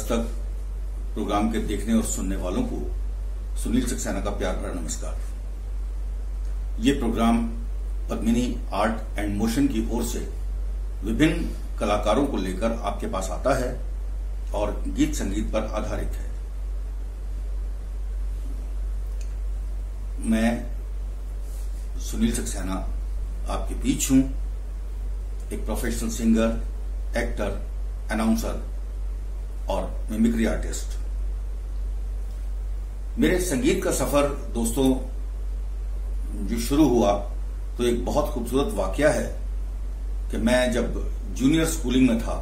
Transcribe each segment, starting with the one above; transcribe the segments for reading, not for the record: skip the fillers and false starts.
Dastak programme के देखने और सुनने वालों को सुनील सक्सेना का प्यार भरा नमस्कार। ये program Padmini art and motion की ओर से विभिन्न कलाकारों को लेकर आपके पास आता है और गीत संगीत पर आधारित है। मैं सुनील सक्सेना आपके बीच हूं, एक प्रोफेशनल सिंगर, एक्टर, अनाउंसर और मिमिक्री आर्टिस्ट। मेरे संगीत का सफर दोस्तों जो शुरू हुआ तो एक बहुत खूबसूरत वाकया है कि मैं जब जूनियर स्कूलिंग में था,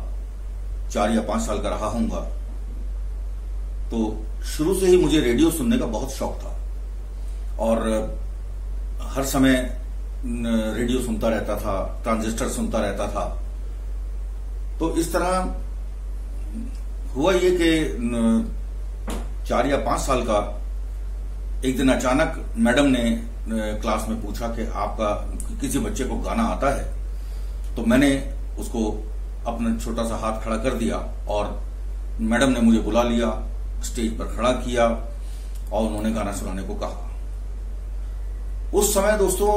4 या 5 साल का रहा हूंगा, तो शुरू से ही मुझे रेडियो सुनने का बहुत शौक था और हर समय रेडियो सुनता रहता था, ट्रांजिस्टर सुनता रहता था। तो इस तरह हुआ ये कि 4 या 5 साल का एक दिन अचानक मैडम ने क्लास में पूछा कि आपका किसी बच्चे को गाना आता है? तो मैंने उसको अपना छोटा सा हाथ खड़ा कर दिया और मैडम ने मुझे बुला लिया, स्टेज पर खड़ा किया और उन्होंने गाना सुनाने को कहा। उस समय दोस्तों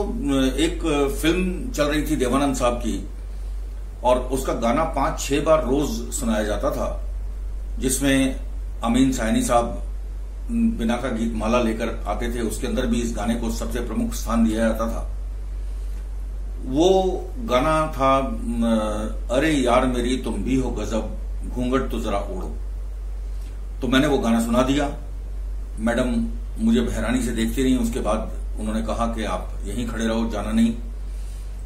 एक फिल्म चल रही थी देवानंद साहब की और उसका गाना 5-6 बार रोज सुनाया जाता था, जिसमें अमीन साहनी साहब बिना का गीत माला लेकर आते थे। उसके अंदर भी इस गाने को सबसे प्रमुख स्थान दिया जाता था। वो गाना था अरे यार मेरी तुम भी हो गजब, घूंघट तो जरा ओढ़ो। तो मैंने वो गाना सुना दिया। मैडम मुझे हैरानी से देखती रही। उसके बाद उन्होंने कहा कि आप यहीं खड़े रहो, जाना नहीं।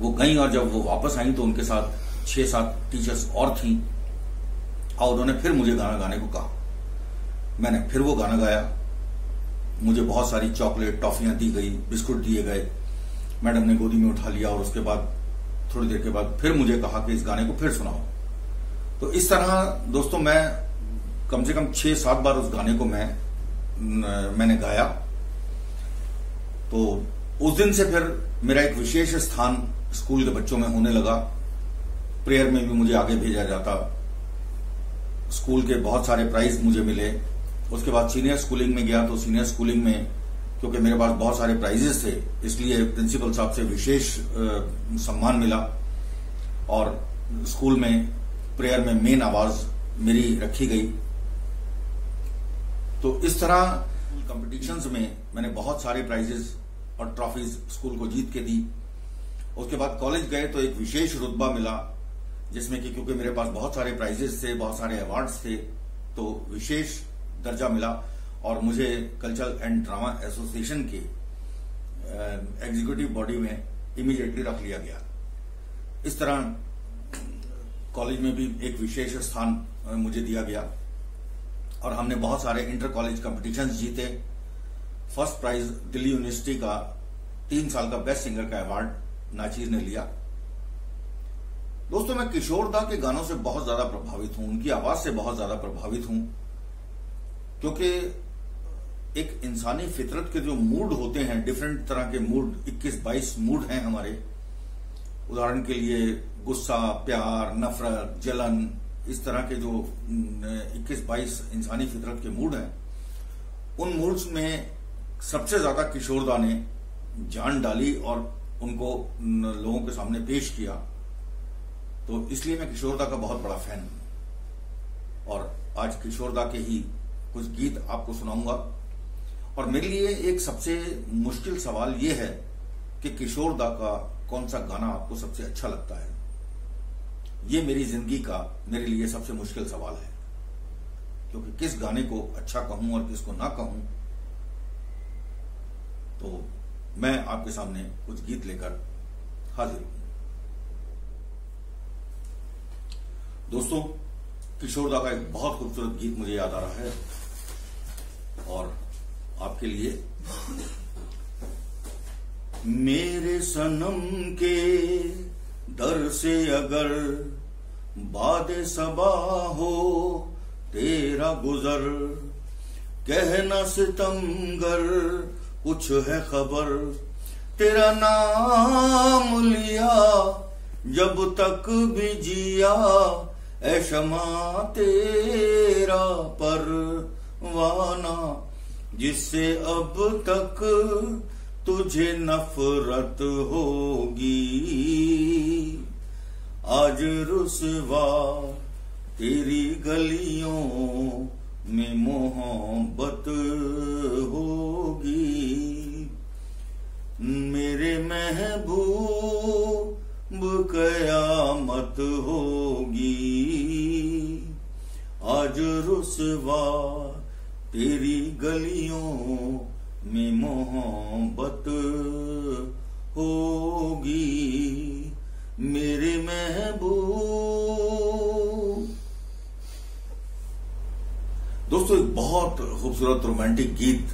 वो गई और जब वो वापस आई तो उनके साथ 6-7 टीचर्स और थीं और उन्होंने फिर मुझे गाना गाने को कहा। मैंने फिर वो गाना गाया। मुझे बहुत सारी चॉकलेट, टॉफियां दी गई, बिस्कुट दिए गए। मैडम ने गोदी में उठा लिया और उसके बाद थोड़ी देर के बाद फिर मुझे कहा कि इस गाने को फिर सुनाओ। तो इस तरह दोस्तों मैं कम से कम 6-7 बार उस गाने को मैंने गाया। तो उस दिन से फिर मेरा एक विशेष स्थान स्कूल के बच्चों में होने लगा। प्रेयर में भी मुझे आगे भेजा जाता। स्कूल के बहुत सारे प्राइज मुझे मिले। उसके बाद सीनियर स्कूलिंग में गया तो सीनियर स्कूलिंग में क्योंकि मेरे पास बहुत सारे प्राइजेस थे, इसलिए प्रिंसिपल साहब से विशेष सम्मान मिला और स्कूल में प्रेयर में मेन आवाज मेरी रखी गई। तो इस तरह कॉम्पिटिशन्स में मैंने बहुत सारे प्राइजेस और ट्रॉफीज स्कूल को जीत के दी। उसके बाद कॉलेज गए तो एक विशेष रुतबा मिला, जिसमें कि क्योंकि मेरे पास बहुत सारे प्राइजेस थे, बहुत सारे अवार्ड्स थे, तो विशेष दर्जा मिला और मुझे कल्चरल एंड ड्रामा एसोसिएशन के एग्जीक्यूटिव बॉडी में इमीडिएटली रख लिया गया। इस तरह कॉलेज में भी एक विशेष स्थान मुझे दिया गया और हमने बहुत सारे इंटर कॉलेज कॉम्पिटिशन्स जीते। फर्स्ट प्राइज दिल्ली यूनिवर्सिटी का 3 साल का बेस्ट सिंगर का अवार्ड नाचीज ने लिया। दोस्तों मैं किशोर दा के गानों से बहुत ज्यादा प्रभावित हूं, उनकी आवाज से बहुत ज्यादा प्रभावित हूं, क्योंकि एक इंसानी फितरत के जो मूड होते हैं, डिफरेंट तरह के मूड, 21-22 मूड हैं हमारे। उदाहरण के लिए गुस्सा, प्यार, नफरत, जलन, इस तरह के जो 21-22 इंसानी फितरत के मूड हैं, उन मूड्स में सबसे ज्यादा किशोर दा ने जान डाली और उनको लोगों के सामने पेश किया। तो इसलिए मैं किशोर दा का बहुत बड़ा फैन हूं और आज किशोर दा के ही कुछ गीत आपको सुनाऊंगा। और मेरे लिए एक सबसे मुश्किल सवाल यह है कि किशोर दा का कौन सा गाना आपको सबसे अच्छा लगता है। ये मेरी जिंदगी का मेरे लिए सबसे मुश्किल सवाल है, क्योंकि किस गाने को अच्छा कहूं और किसको ना कहूं। तो मैं आपके सामने कुछ गीत लेकर हाजिर हूं। दोस्तों किशोर दा का एक बहुत खूबसूरत गीत मुझे याद आ रहा है और आपके लिए। मेरे सनम के दर से अगर बादे सबा हो तेरा गुजर, कहना सितमगर कुछ है खबर, तेरा नाम लिया जब तक भी जिया ऐ शमा तेरा परवाना, जिससे अब तक तुझे नफरत होगी, आज रुसवा तेरी गलियों में मोहब्बत होगी। मेरे महबूब कयामत होगी, आज रुसवा तेरी गलियों में मोहब्बत होगी, मेरे महबूब। दोस्तों, एक बहुत खूबसूरत रोमांटिक गीत,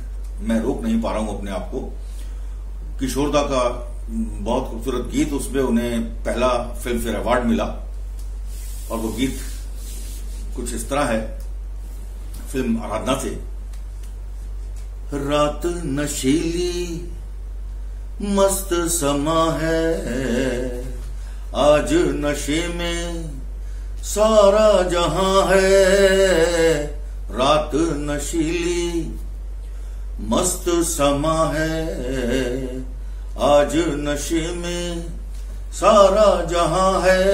मैं रोक नहीं पा रहा हूं अपने आप को। किशोर दा का बहुत खूबसूरत गीत, उसमें उन्हें पहला फिल्म फेयर अवार्ड मिला और वो गीत कुछ इस तरह है, फिल्म आराधना से। रात नशीली मस्त समा है, आज नशे में सारा जहां है। रात नशीली मस्त समा है, आज नशे में सारा जहां है।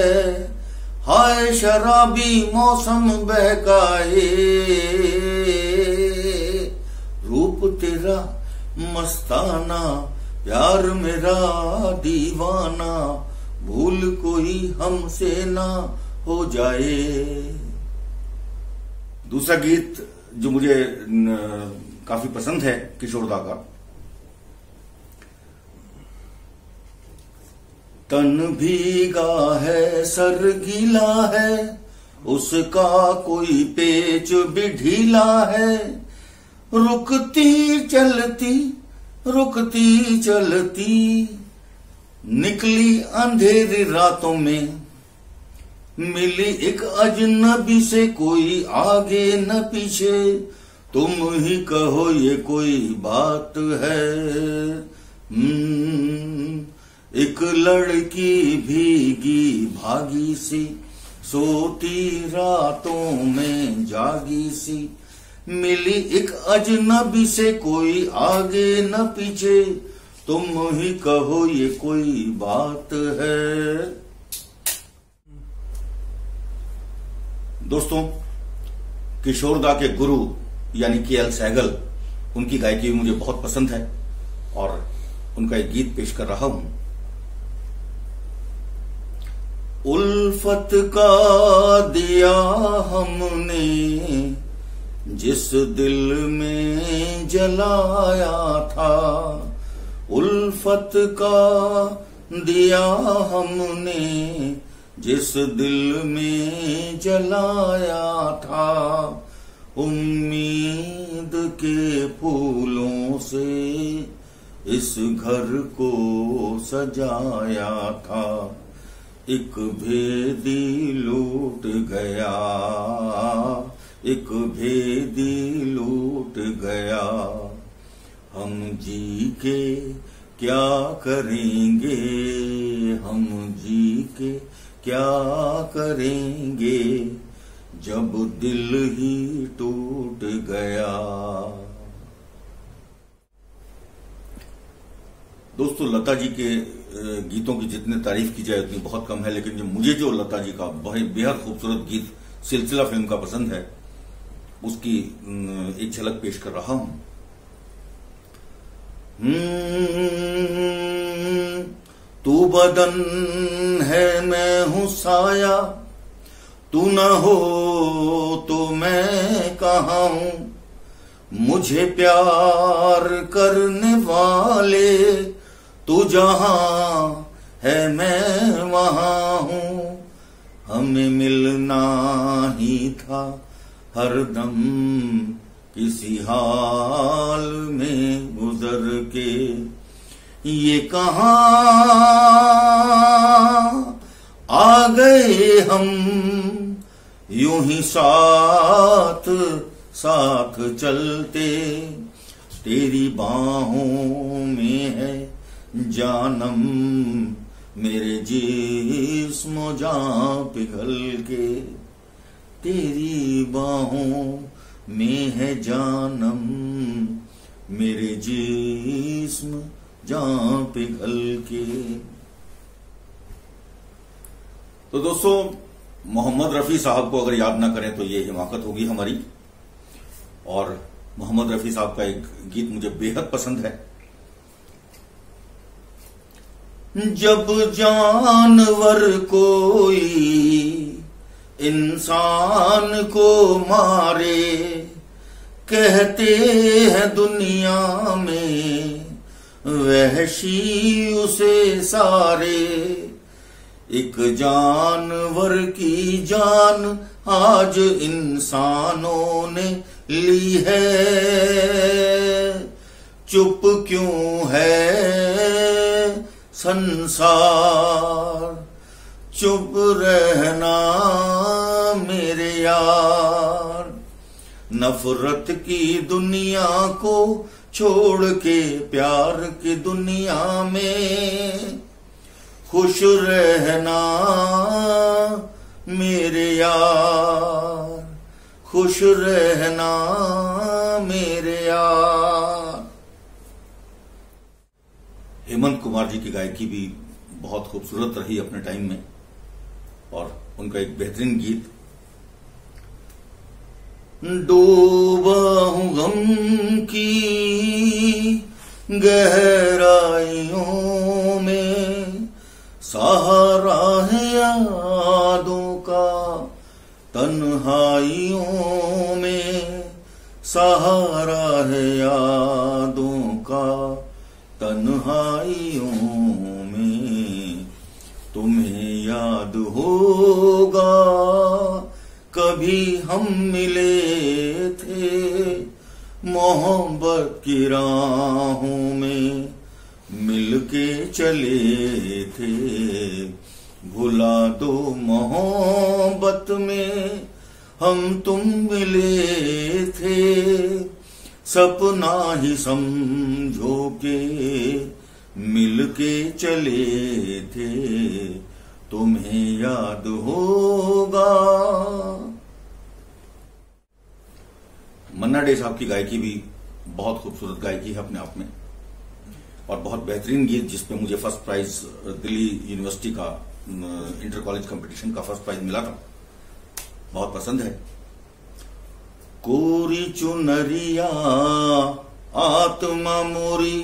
हाय शराबी मौसम बहकाए, रूप तेरा मस्ताना, प्यार मेरा दीवाना, भूल कोई हमसे ना हो जाए। दूसरा गीत जो मुझे काफी पसंद है किशोर दा का, तन भीगा है सर गीला है, उसका कोई पेच भी ढीला है। रुकती चलती निकली अंधेरी रातों में, मिली एक अजनबी से कोई आगे न पीछे। तुम ही कहो ये कोई बात है, एक लड़की भीगी भागी सी, सोती रातों में जागी सी। मिली एक अजनबी से कोई आगे न पीछे, तुम ही कहो ये कोई बात है। दोस्तों, किशोर दा के गुरु यानी के.एल. सहगल, उनकी गायकी भी मुझे बहुत पसंद है और उनका एक गीत पेश कर रहा हूं। उल्फत का दिया हमने जिस दिल में जलाया था, उल्फत का दिया हमने जिस दिल में जलाया था। उम्मीद के फूलों से इस घर को सजाया था, एक भेदी लूट गया, एक भेदी लूट गया। हम जी के क्या करेंगे, हम जी के क्या करेंगे, जब दिल ही टूट गया। दोस्तों, लता जी के गीतों की जितनी तारीफ की जाए उतनी बहुत कम है, लेकिन मुझे जो लता जी का बेहद खूबसूरत गीत सिलसिला फिल्म का पसंद है, उसकी एक झलक पेश कर रहा हूं। तू बदन है मैं हूं साया, तू न हो तो मैं कहाँ हूं। मुझे प्यार करने वाले तू जहां है मैं वहां हूं। हमें मिलना ही था हरदम किसी हाल में गुजर के, ये कहां आ गए हम यूं ही साथ साथ चलते। तेरी बाहों में है जानम मेरे जिस्म जान पिघल के। तेरी बाहों में है जानम, मेरे जिस्म जान पिघल के। तो दोस्तों, मोहम्मद रफी साहब को अगर याद ना करें तो ये हिमाकत होगी हमारी। और मोहम्मद रफी साहब का एक गीत मुझे बेहद पसंद है। जब जानवर कोई इंसान को मारे, कहते हैं दुनिया में वहशी उसे सारे। एक जानवर की जान आज इंसानों ने ली है, चुप क्यों है संसार, चुप रहना मेरे यार। नफरत की दुनिया को छोड़ के प्यार की दुनिया में खुश रहना मेरे यार, खुश रहना मेरे यार। हेमंत कुमार जी की गायकी भी बहुत खूबसूरत रही अपने टाइम में, और उनका एक बेहतरीन गीत, डूबा हूं गम की गहराइयों में, सहारा है यादों का तन्हाइयों में, सहारा है यादों का तन्हाइयों में। तुम्हें याद होगा कभी हम मिले थे मोहब्बत की राहों में, मिलके चले थे। भुला दो मोहब्बत में हम तुम मिले थे, सपना ही समझो के मिलके चले थे। तुम्हें याद होगा। मन्ना डे साहब की गायकी भी बहुत खूबसूरत गायकी है अपने आप में, और बहुत बेहतरीन गीत जिसपे मुझे फर्स्ट प्राइज दिल्ली यूनिवर्सिटी का इंटर कॉलेज कंपटीशन का फर्स्ट प्राइज मिला था, बहुत पसंद है। कोरी चुनरिया आत्मा मोरी,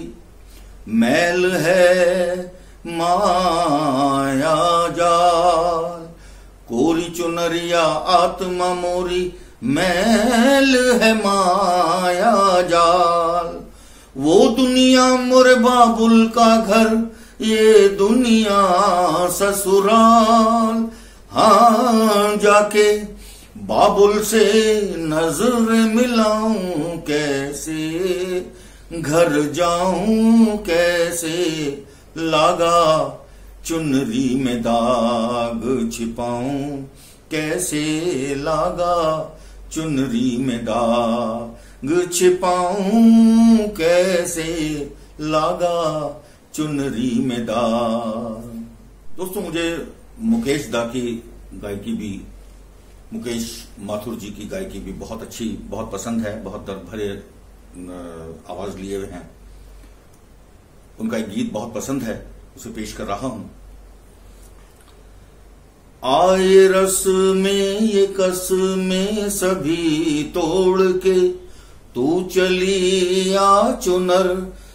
मैल है माया जाल। कोरी चुनरिया आत्मा मोरी, मैल है माया जाल। वो दुनिया मोरे बाबुल का घर, ये दुनिया ससुराल। हाँ जाके बाबुल से नजर मिलाऊं कैसे, घर जाऊं कैसे, लागा चुनरी में दाग छिपाऊं कैसे, लागा चुनरी में दाग छिपाऊं कैसे, लागा चुनरी में दाग। दोस्तों, मुझे मुकेश दा की गायकी भी, मुकेश माथुर जी की गायकी भी बहुत अच्छी, बहुत पसंद है। बहुत दर्द भरे आवाज लिए हुए हैं। उनका एक गीत बहुत पसंद है, उसे पेश कर रहा हूं। आए रस में ये कस में सभी तोड़ के, तू चली या चुनर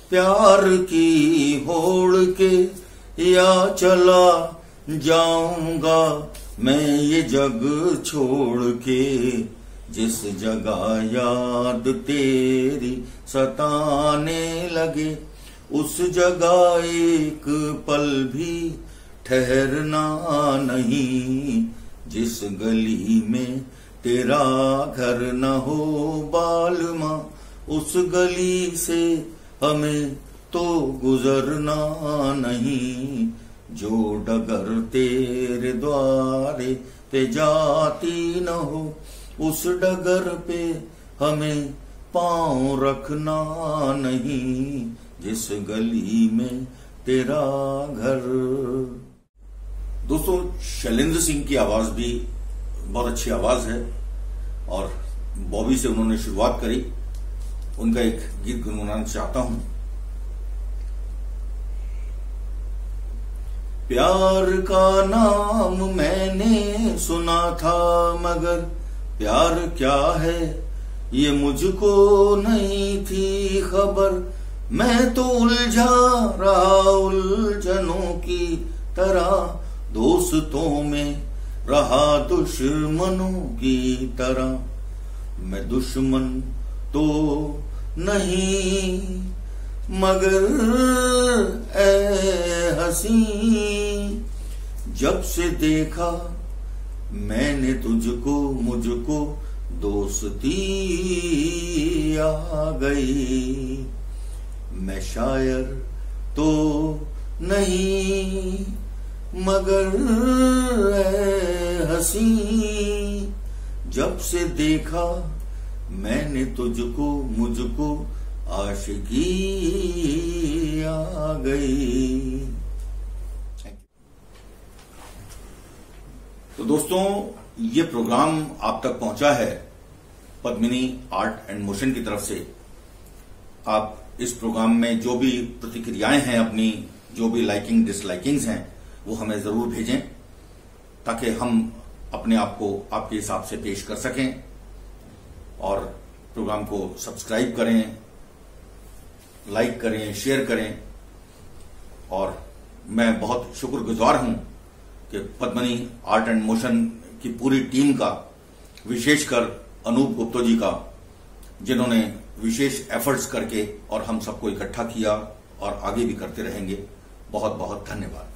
प्यार की होड़ के, या चला जाऊंगा मैं ये जग छोड़ के। जिस जगह याद तेरी सताने लगे, उस जगह एक पल भी ठहरना नहीं। जिस गली में तेरा घर न हो बालमा, उस गली से हमें तो गुजरना नहीं। जो डगर तेरे द्वारे पे जाती न हो, उस डगर पे हमें पांव रखना नहीं। जिस गली में तेरा घर। दोस्तों, शैलेंद्र सिंह की आवाज भी बहुत अच्छी आवाज है और बॉबी से उन्होंने शुरुआत करी। उनका एक गीत गुनगुनाना चाहता हूं। प्यार का नाम मैंने सुना था, मगर प्यार क्या है ये मुझको नहीं थी खबर। मैं तो उलझा रहा उलझनों की तरह, दोस्तों में रहा दुश्मनों की तरह। मैं दुश्मन तो नहीं मगर ऐ हसी, जब से देखा मैंने तुझको मुझको दोस्ती आ गई। मैं शायर तो नहीं मगर ऐ हसी, जब से देखा मैंने तुझको मुझको आशिकी आ गई। तो दोस्तों, ये प्रोग्राम आप तक पहुंचा है पद्मिनी आर्ट एंड मोशन की तरफ से। आप इस प्रोग्राम में जो भी प्रतिक्रियाएं हैं, अपनी जो भी लाइकिंग डिसलाइकिंग्स हैं, वो हमें जरूर भेजें ताकि हम अपने आप को आपके हिसाब से पेश कर सकें। और प्रोग्राम को सब्सक्राइब करें, लाइक करें, शेयर करें। और मैं बहुत शुक्रगुजार हूं कि पद्मिनी आर्ट एंड मोशन की पूरी टीम का, विशेषकर अनूप गुप्ता जी का, जिन्होंने विशेष एफर्ट्स करके और हम सबको इकट्ठा किया और आगे भी करते रहेंगे। बहुत बहुत धन्यवाद।